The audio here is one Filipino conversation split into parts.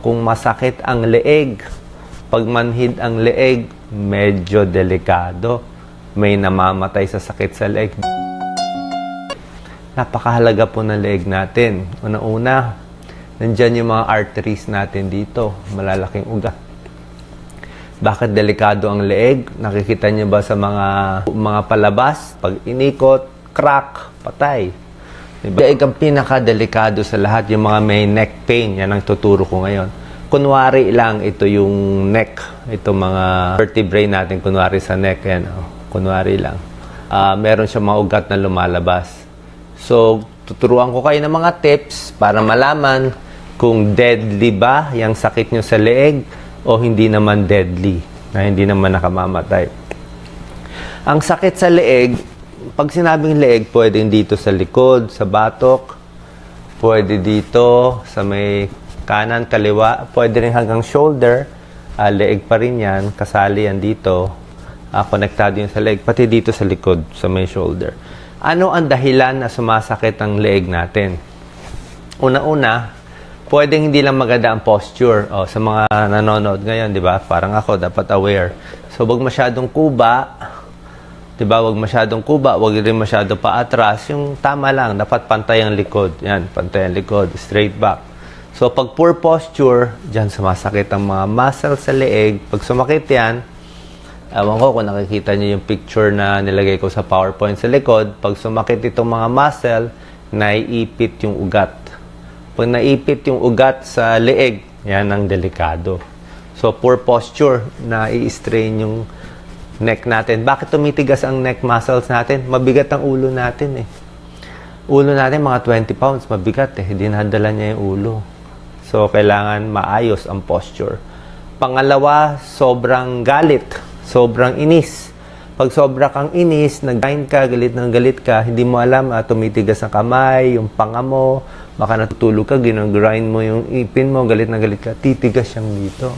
kung masakit ang leeg, pag manhid ang leeg, medyo delikado. May namamatay sa sakit sa leeg. Napakahalaga po ng leeg natin. Una-una, nandyan yung mga arteries natin dito, malalaking ugat. Bakit delikado ang leeg? Nakikita niyo ba sa mga palabas? Pag inikot, crack, patay. Diba? Leeg ang pinakadelikado sa lahat, yung mga may neck pain. Yan ang tuturo ko ngayon. Kunwari lang, ito yung neck. Ito mga vertebrae natin, kunwari sa neck. Yan, kunwari lang. Meron siya mga ugat na lumalabas. So, tuturuan ko kayo ng mga tips para malaman kung deadly ba yung sakit nyo sa leeg o hindi naman deadly, na hindi naman nakamamatay. Ang sakit sa leeg, pag sinabing leeg, pwedeng dito sa likod, sa batok, pwede dito sa may kanan, kaliwa, pwede rin hanggang shoulder, leeg pa rin yan, kasali yan dito, konektado yun sa leeg, pati dito sa likod, sa may shoulder. Ano ang dahilan na sumasakit ang leeg natin? Una-una, pwedeng hindi lang maganda ang posture. Sa mga nanonood ngayon, di ba? Parang ako, dapat aware. So, wag masyadong kuba. Di ba? Wag masyadong kuba. Wag rin masyado paatras. Yung tama lang. Dapat pantay ang likod. Yan, pantay ang likod. Straight back. So, pag poor posture, dyan sumasakit ang mga muscles sa leeg. Pag sumakit yan, ewan ko kung nakikita niyo yung picture na nilagay ko sa PowerPoint sa likod. Pag sumakit itong mga muscle, naiipit yung ugat. Pag naipit yung ugat sa leeg, yan ang delikado. So, poor posture, na i-strain yung neck natin. Bakit tumitigas ang neck muscles natin? Mabigat ang ulo natin eh. Ulo natin, mga 20 pounds, mabigat eh. Hindi nadala niya yung ulo. So, kailangan maayos ang posture. Pangalawa, sobrang galit. Sobrang inis. Pag sobra kang inis, nag-grind ka, galit ng galit ka, hindi mo alam, tumitigas ang kamay, yung panga mo, baka natutulog ka, ginagrind mo yung ipin mo, galit na galit ka, titigas siyang dito.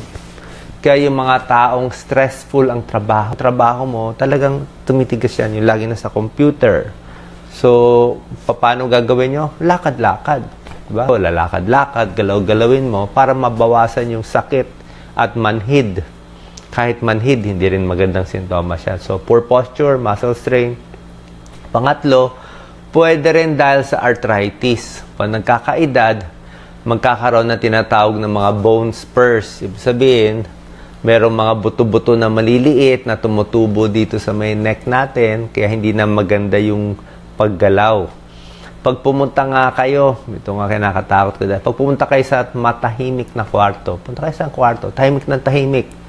Kaya yung mga taong stressful ang trabaho mo, talagang tumitigas yan, yung lagi na sa computer. So, paano gagawin nyo? Lakad-lakad. Diba? Lalakad-lakad, galaw-galawin mo para mabawasan yung sakit at manhid. Kahit manhid, hindi rin magandang sintomas siya. So, poor posture, muscle strain. Pangatlo, pwede rin dahil sa arthritis. Pag nagkakaedad, magkakaroon na tinatawag ng mga bone spurs. Ibig sabihin, merong mga buto-buto na maliliit na tumutubo dito sa may neck natin, kaya hindi na maganda yung paggalaw. Pag pumunta nga kayo, ito nga kinakatakot ko dahil, pag pumunta kayo sa matahimik na kwarto, punta kayo sa kwarto, tahimik ng tahimik,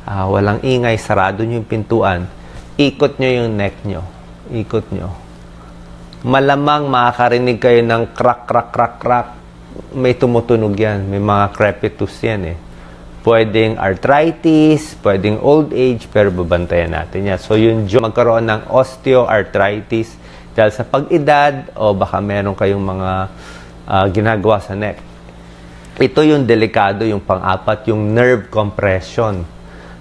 walang ingay, sarado nyo yung pintuan, ikot nyo yung neck nyo. Ikot nyo. Malamang makakarinig kayo ng crack, crack, crack, crack. May tumutunog yan. May mga crepitus yan eh. Pwedeng arthritis, pwedeng old age, pero babantayan natin yan. So yun, magkaroon ng osteoarthritis dahil sa pag-edad o baka meron kayong mga ginagawa sa neck. Ito yung delikado, yung pang-apat, yung nerve compression.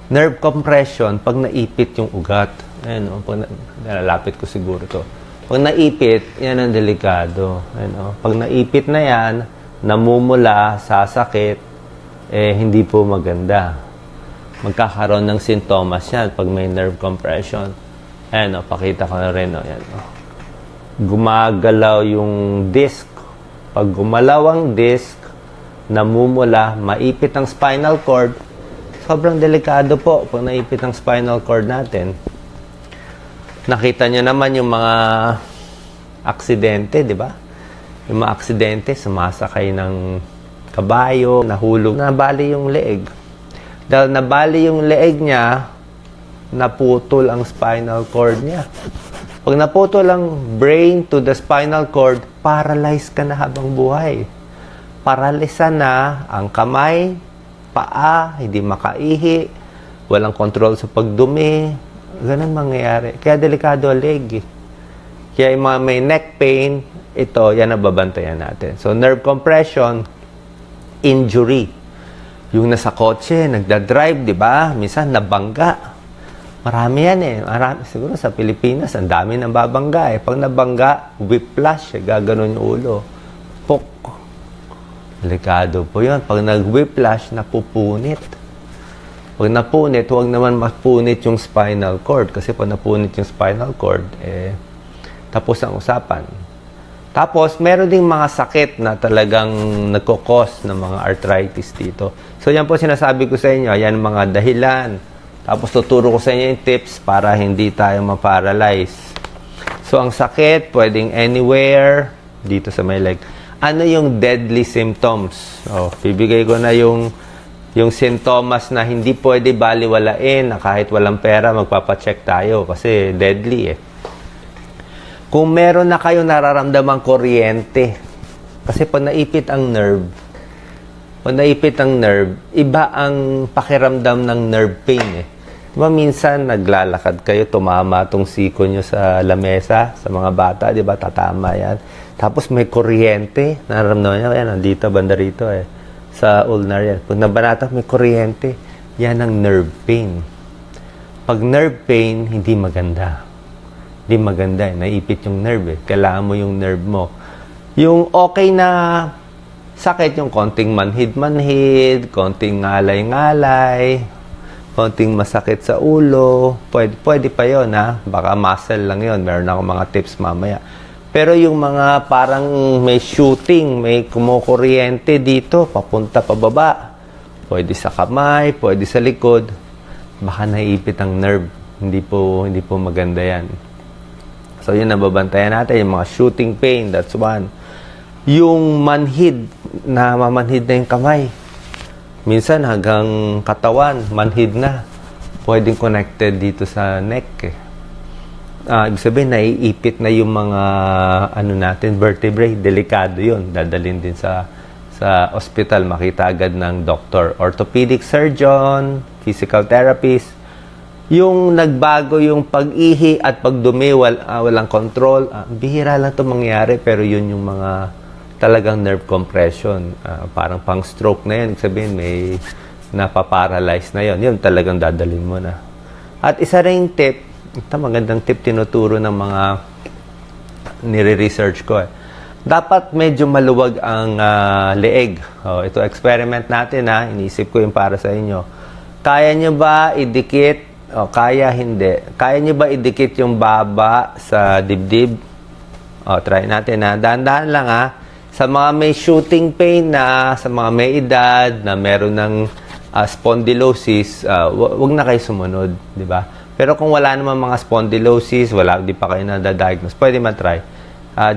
Nerve compression, pag naipit yung ugat. Ayan, pag nalalapit ko siguro to. Pag naipit, yan ang delikado. Ayan, pag naipit na yan, namumula, sasakit, hindi po maganda. Magkakaroon ng sintomas yan pag may nerve compression. Ayan, pakita ko na rin. Ayan, gumagalaw yung disc. Pag gumalaw ang disc, namumula, maipit ang spinal cord, sobrang delikado po pag naipit ang spinal cord natin. Nakita nyo naman yung mga aksidente, di ba? Yung mga aksidente, sumasakay ng kabayo, nahulog, nabali yung leeg. Dahil nabali yung leeg niya, naputol ang spinal cord niya. Pag naputol ang brain to the spinal cord, paralyzed ka na habang buhay. Paralisa na ang kamay, paa, hindi makaihi, walang control sa pagdumi, ganun mangyayari. Kaya delikado ang leg. Kaya yung mga may neck pain, ito, yan ang babantayan natin. So, nerve compression, injury. Yung nasa kotse, nagda-drive, di ba? Minsan, nabangga. Marami yan eh. Marami. Siguro sa Pilipinas, ang dami nang babangga eh. Pag nabangga, whiplash, gaganon yung ulo. Pok. Delikado po yun. Pag nag-whiplash, napupunit. Pag napunit, huwag naman mapunit yung spinal cord. Kasi pag napunit yung spinal cord, tapos ang usapan. Tapos, meron ding mga sakit na talagang nagkukos ng mga arthritis dito. So, yan po sinasabi ko sa inyo. Yan mga dahilan. Tapos, tuturo ko sa inyo yung tips para hindi tayo ma-paralyze. So, ang sakit, pwedeng anywhere dito sa may leg. Ano yung deadly symptoms? Bibigay ko na yung sintomas na hindi pwede baliwalain na kahit walang pera, magpapacheck tayo kasi deadly Kung meron na kayo nararamdamang kuryente, kasi pag naipit ang nerve, iba ang pakiramdam ng nerve pain Diba minsan naglalakad kayo, tumama tong siko nyo sa lamesa, sa mga bata, di ba? Tatama yan. Tapos may kuryente, nararamdaman nyo, yan, nandito, banda rito sa ulnar yan. Pag nabanata, may kuryente, yan ang nerve pain. Pag nerve pain, hindi maganda. Hindi maganda naipit yung nerve Kailangan mo yung nerve mo. Yung okay na sakit, yung konting manhid-manhid, konting ngalay-ngalay, konting masakit sa ulo, pwede pa yun baka muscle lang yun, meron akong mga tips mamaya. Pero yung mga parang may shooting, may kumukuryente dito, papunta pababa, pwede sa kamay, pwede sa likod, baka naiipit ang nerve. Hindi po maganda yan. So yun, nababantayan natin, yung mga shooting pain, that's one. Yung manhid, mamanhid na yung kamay. Minsan hanggang katawan, manhid na. Pwedeng connected dito sa neck Ibig sabihin, naiipit na yung mga vertebrae. Delikado yun. Dadalhin din sa ospital. Makita agad ng doctor. Orthopedic surgeon, physical therapist. Yung nagbago yung pag-ihi at pagdumi, walang control. Bihira lang ito mangyari, pero yun yung mga talagang nerve compression. Parang pang-stroke na yan. Ibig sabihin, may napaparalyze na yun. Yun talagang dadalhin mo na. At isa ring tip, ito magandang tip tinuturo ng mga nire-research ko. Dapat medyo maluwag ang leeg. Ito experiment natin Iniisip ko yung para sa inyo. Kaya nyo ba idikit? Kaya hindi. Kaya nyo ba idikit yung baba sa dibdib? Try natin Dahan-dahan lang Sa mga may shooting pain sa mga may edad, na meron ng spondylosis, wag na kayo sumunod, di ba? Pero kung wala naman mga spondylosis, di pa kayo na-diagnose, pwede matry.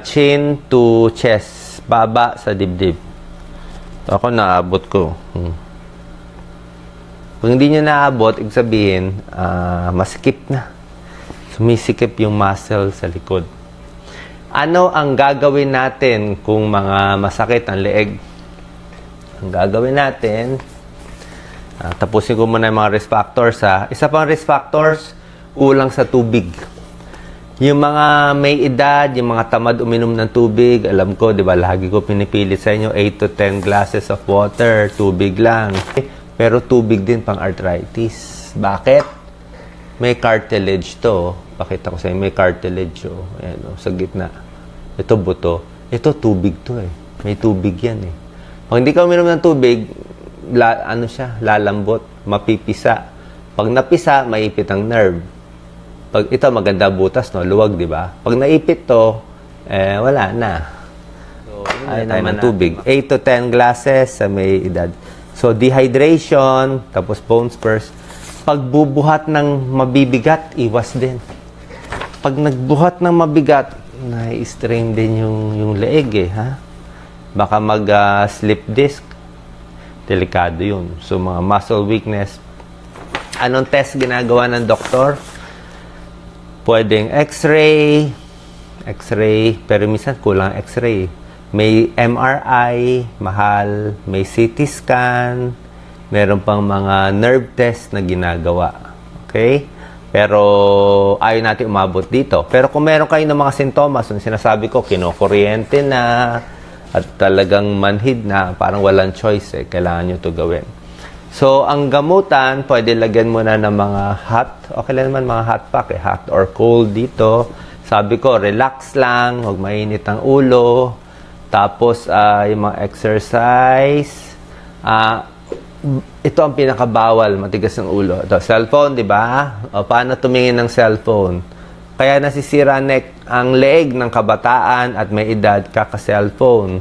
Chin to chest, baba sa dibdib. Ako naabot ko. Kung hindi nyo naabot, ibig sabihin, masikip na. Sumisikip yung muscle sa likod. Ano ang gagawin natin kung mga masakit ang leeg? Ang gagawin natin, tapusin ko muna yung mga risk factors. Isa pang risk factors, kulang sa tubig. Yung mga may edad, yung mga tamad uminom ng tubig, alam ko, di ba, lagi ko pinipilit sa inyo, 8 to 10 glasses of water, tubig lang. Pero tubig din pang arthritis. Bakit? May cartilage to. Pakita ko sa inyo, may cartilage. Ayan, sa gitna. Ito buto. Ito tubig to May tubig yan Pag hindi ka uminom ng tubig, lalambot, mapipisa. Pag napisa, maipit ang nerve. Pag ito, maganda butas, luwag, di ba? Pag naipit to, wala na. So, ay naman ng tubig. 8 to 10 glasses sa may edad. So, dehydration, tapos bone spurs. Pagbubuhat ng mabibigat, iwas din. Pag nagbuhat ng mabigat, na-strain din yung leeg Baka mag-slip disc. Delikado yun. So, mga muscle weakness. Anong test ginagawa ng doktor? Pwedeng x-ray, pero minsan kulang x-ray. May MRI, mahal. May CT scan. Meron pang mga nerve test na ginagawa. Okay? Pero ayaw natin umabot dito. Pero kung meron kayo ng mga sintomas, yung sinasabi ko, kinukuryente na, at talagang manhid na, parang walang choice kailangan nyo ito gawin. So, ang gamutan, pwede lagyan mo na ng mga hot, okay lang naman mga hot pack hot or cold dito. Sabi ko, relax lang, huwag mainit ang ulo. Tapos, yung mga exercise. Ito ang pinakabawal, matigas ng ulo. Ito, cellphone, di ba? O, paano tumingin ng cellphone? Kaya nasisira ang leeg ng kabataan at may edad kaka-cellphone.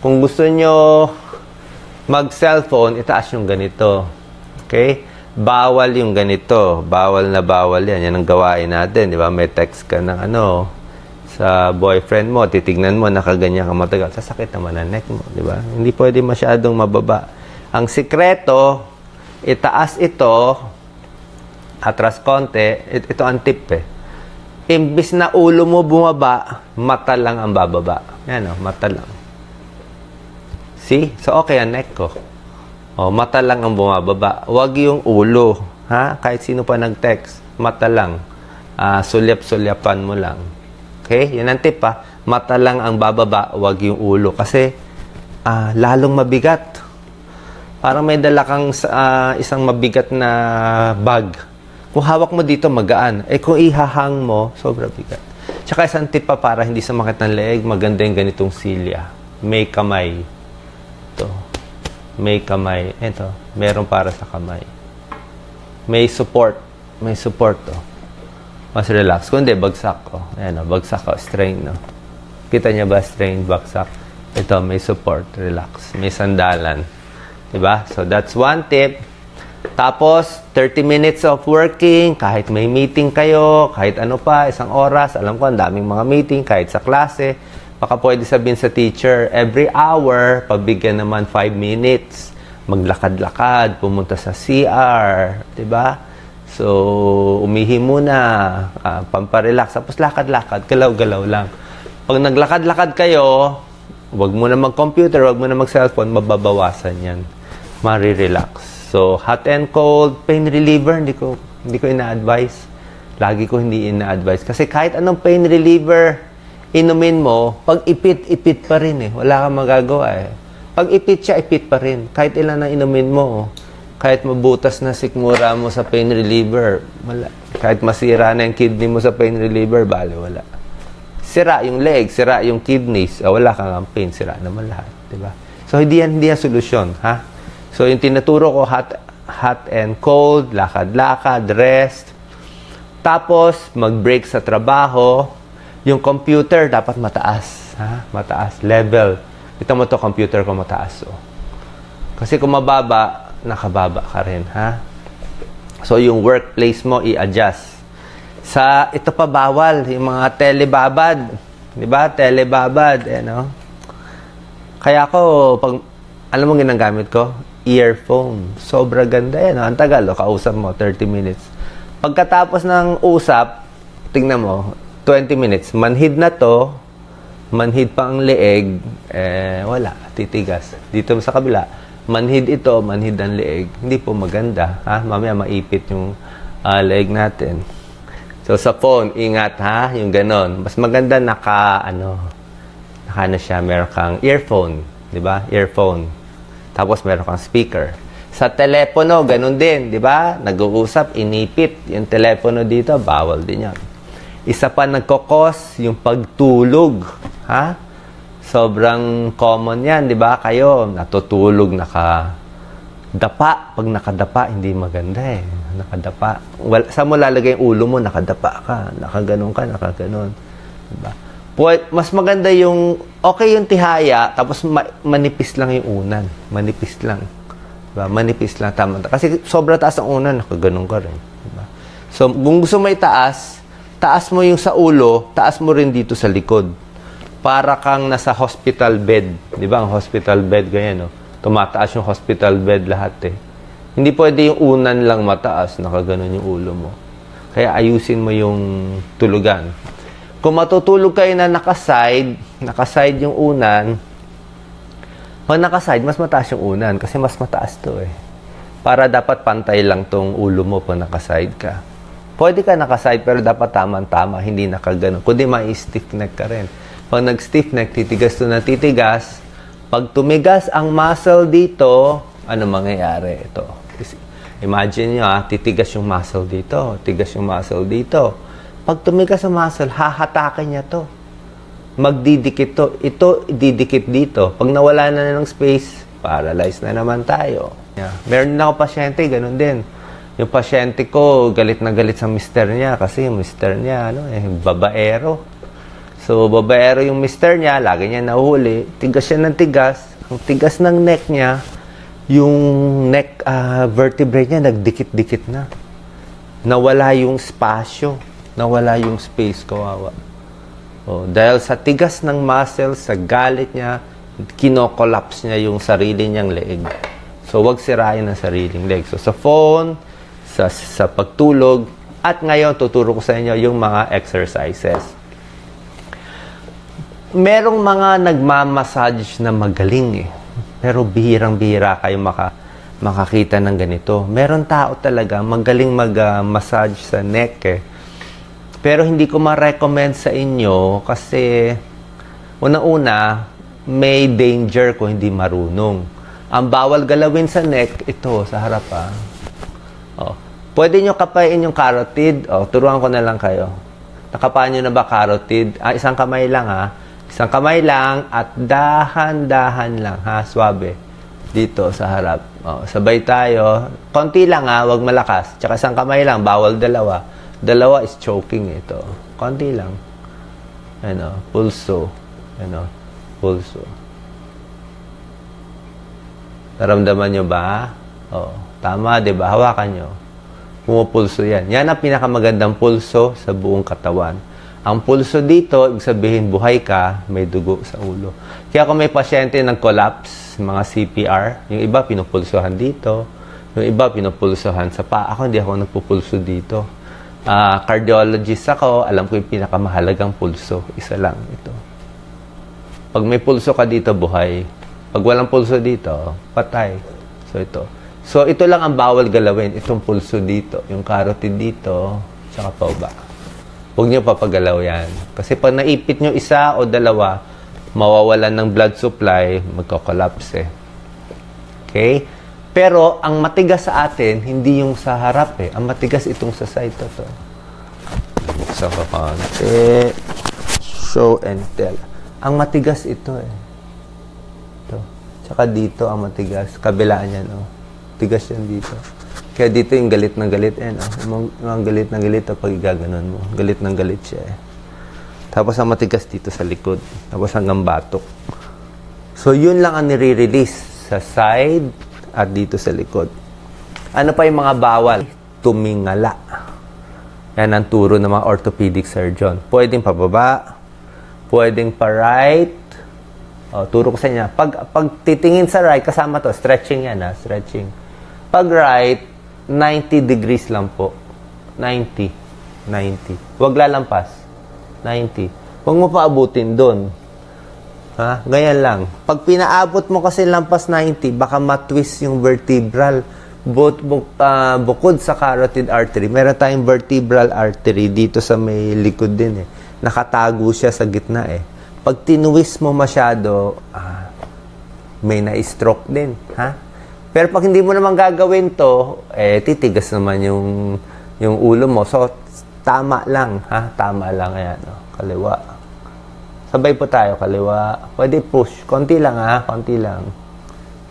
Kung gusto nyo mag-cellphone, itaas yung ganito. Okay? Bawal yung ganito. Bawal na bawal yan. Yan ang gawain natin. Di ba? May text ka ng sa boyfriend mo. Titignan mo, nakaganyan ka matagal. Sasakit naman ang neck mo. Di ba? Hindi pwede masyadong mababa. Ang sikreto, itaas ito, atras konti. Ito ang tip eh. Imbis na ulo mo bumaba, mata lang ang bababa. Yan mata lang. See? So, okay ang neck ko. Mata lang ang bumababa. Huwag yung ulo. Ha? Kahit sino pa nag-text, mata lang. Sulyap-sulyapan mo lang. Okay? Yan ang tip ha. Mata lang ang bababa, huwag yung ulo. Kasi, lalong mabigat. Parang may dala kang isang mabigat na bag. Kung hawak mo dito, magaan. Kung ihahang mo, sobrang bigat. Tsaka isang tip pa para hindi sumakit ng leeg, maganda yung ganitong silya. May kamay. Ito. May kamay. Ito. Meron para sa kamay. May support. May support to. Mas relax. Kung hindi, bagsak ko. Ayan bagsak ko. Strain, no? Kita niya ba? Strain, bagsak. Ito, may support. Relax. May sandalan. Diba? So, that's one tip. Tapos, 30 minutes of working, kahit may meeting kayo, kahit ano pa, isang oras, alam ko, ang daming mga meeting, kahit sa klase, baka pwede sabihin sa teacher, every hour, pabigyan naman 5 minutes, maglakad-lakad, pumunta sa CR, diba? So, umihi muna, pamparelax, tapos lakad-lakad, galaw-galaw lang. Pag naglakad-lakad kayo, wag mo na mag-computer, wag mo na mag-cellphone, mababawasan yan. Marirelax. So, hot and cold, pain reliever, hindi ko ina-advise. Lagi ko hindi ina-advise. Kasi kahit anong pain reliever, inumin mo, pag ipit pa rin eh. Wala kang magagawa eh. Pag ipit siya, ipit pa rin. Kahit ilan na inumin mo, kahit mabutas na sikmura mo sa pain reliever, wala. Kahit masira na yung kidney mo sa pain reliever, bale, wala. Sira yung leg, sira yung kidneys, wala kang pain, sira naman lahat. Diba? So, hindi yan solusyon, ha? So, yung tinuturo ko, hot and cold, lakad-lakad, rest. Tapos, mag-break sa trabaho. Yung computer, dapat mataas. Ha? Mataas. Level. Ito mo to computer ko mataas. So. Kasi kung mababa, nakababa ka rin. Ha? So, yung workplace mo, i-adjust. Ito pa bawal. Yung mga telebabad. Diba? Telebabad. Kaya ako, alam mo ginagamit ko? Earphone. Sobra ganda yan. Ang tagal, kausap mo, 30 minutes. Pagkatapos ng usap, tingnan mo, 20 minutes. Manhid na to, manhid pa ang leeg, wala, titigas. Dito sa kabila, manhid ito, manhid ang leeg. Hindi po maganda. Ha? Mamaya maipit yung leeg natin. So, sa phone, ingat ha, yung ganon. Mas maganda naka siya, meron kang earphone. Diba? Earphone. Tapos meron kang speaker. Sa telepono, ganun din, di ba? Nag-uusap, inipit. Yung telepono dito, bawal din yan. Isa pa nagkokos, yung pagtulog. Ha? Sobrang common yan, di ba? Kayo, natutulog, nakadapa. Pag nakadapa, hindi maganda eh. Nakadapa. Saan mo lalagay yung ulo mo? Nakadapa ka. Nakaganon ka, nakaganon. Di ba? Mas maganda yung, okay yung tihaya, tapos manipis lang yung unan. Manipis lang. Diba? Manipis lang, tama. Kasi sobra taas ang unan, nakaganon ka rin. Diba? So, kung gusto mo itaas, taas mo yung sa ulo, taas mo rin dito sa likod. Para kang nasa hospital bed. Diba? Ang hospital bed, ganyan, no? Tumataas yung hospital bed lahat, eh. Hindi pwede yung unan lang mataas, nakaganon yung ulo mo. Kaya ayusin mo yung tulugan. Kung matutulog kayo na nakaside yung unan, pag nakaside, mas mataas yung unan kasi mas mataas to eh. Para dapat pantay lang tong ulo mo pag nakaside ka. Pwede ka nakaside pero dapat tama-tama, hindi nakaganon. Kundi ma-stiff neck ka rin. Pag nag-stiff neck, titigas to na titigas. Pag tumigas ang muscle dito, ano mangyayari? Ito. Imagine nyo titigas yung muscle dito, tigas yung muscle dito. Pag tumigas ang muscle, hahatakin niya to. magdidikit to. Ito, didikit dito. Pag nawala na ng space, paralyzed na naman tayo. Yeah. Meron na ako pasyente, ganun din. Yung pasyente ko, galit na galit sa mister niya kasi yung mister niya, babaero. So, babaero yung mister niya, lagi niya nahuli. Tigas siya ng tigas. Ang tigas ng neck niya, yung neck vertebrae niya, nagdikit-dikit na. Nawala yung spasyo. Nawala yung space, kawawa. Dahil sa tigas ng muscle, sa galit niya, kino-collapse niya yung sarili niyang leeg. So, wag sirain ang sariling leg. So, sa phone, sa pagtulog, at ngayon, tuturo ko sa inyo yung mga exercises. Merong mga nagmamassage na magaling pero bihirang-bihira kayo makakita ng ganito. Meron tao talaga magaling mag-massage sa neck Pero hindi ko ma-recommend sa inyo kasi una-una, may danger kung hindi marunong. Ang bawal galawin sa neck, ito, sa harap Pwede nyo kapain yung carotid. Turuan ko na lang kayo. Nakapain nyo na ba carotid? Isang kamay lang Isang kamay lang at dahan-dahan lang Swabe. Dito sa harap. Sabay tayo. Konti lang wag malakas. Tsaka isang kamay lang, bawal dalawa. Dalawa is choking ito. Konti lang. Pulso. Pulso. Naramdaman nyo ba? Tama, di ba? Hawakan nyo. Pumupulso yan. Yan ang pinakamagandang pulso sa buong katawan. Ang pulso dito, ibig sabihin, buhay ka, may dugo sa ulo. Kaya kung may pasyente nag-collapse, mga CPR, yung iba pinupulsohan dito, yung iba pinupulsohan sa paa. Ako, hindi ako nagpupulso dito. Cardiologist ako, alam ko yung pinakamahalagang pulso. Isa lang ito. Pag may pulso ka dito, buhay. Pag walang pulso dito, patay. So ito lang ang bawal galawin. Itong pulso dito, yung carotid dito, tsaka pababa. Huwag niyo papagalaw yan. Kasi pag naipit nyo isa o dalawa, mawawalan ng blood supply, magko-collapse Okay? Pero, ang matigas sa atin, hindi yung sa harap Ang matigas itong sa side to. Sa kakonti. Show and tell. Ang matigas ito Ito. Tsaka dito ang matigas. Kabilaan yan Tigas yan dito. Kaya dito yung galit na galit Yung galit na galit pag igaganon mo. Galit na galit siya Tapos ang matigas dito sa likod. Tapos hanggang batok. So, yun lang ang nire-release sa side at dito sa likod. Ano pa yung mga bawal? Tumingala. Yan ang turo ng mga orthopedic surgeon. Pwedeng pababa. Pwedeng pa-right. Turo ko sa inyo. Pag titingin sa right, kasama to. Stretching yan stretching. Pag right, 90 degrees lang po. 90. Huwag lalampas. 90. Huwag mo paabutin doon. Ganyan lang. Pag pinaabot mo kasi lampas 90, baka matwist yung vertebral. Bukod sa carotid artery, meron tayong vertebral artery dito sa may likod din Nakatago siya sa gitna Pag tinwist mo masyado, may na-stroke din. Pero pag hindi mo naman gagawin to, titigas naman yung ulo mo. So, tama lang. Tama lang. Ayan, kaliwa. Sabay po tayo, kaliwa. Pwede push. Konti lang, konti lang.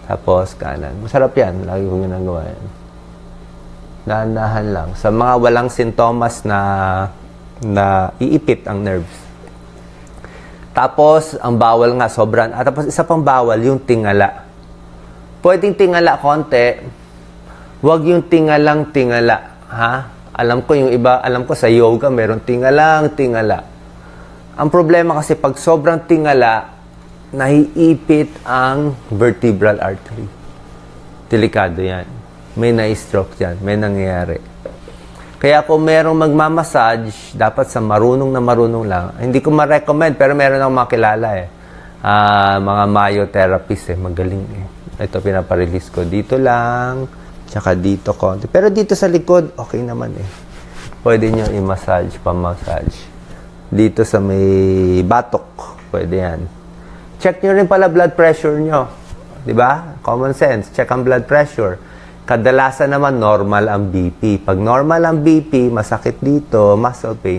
Tapos, kanan. Masarap yan. Lagi kong ginagawa yan. Dahan-dahan lang. Sa mga walang sintomas na iipit ang nerves. Tapos, ang bawal nga, sobrang. Tapos, isa pang bawal, yung tingala. Pwedeng tingala konti. Huwag yung tingalang-tingala. Alam ko yung iba, alam ko sa yoga, meron tingalang-tingala. Ang problema kasi pag sobrang tingala, naiipit ang vertebral artery. Delikado yan. May na-stroke yan. May nangyayari. Kaya kung merong magmamassage, dapat sa marunong na marunong lang. Hindi ko ma-recommend, pero meron akong makilala mga myotherapist magaling Ito pinaparelease ko. Dito lang, tsaka dito konti. Pero dito sa likod, okay naman Pwede nyo i-massage, pa-massage. Dito sa may batok, pwede yan. Check nyo rin pala blood pressure nyo. Diba? Common sense. Check ang blood pressure. Kadalasan naman normal ang BP. Pag normal ang BP, masakit dito, muscle pain,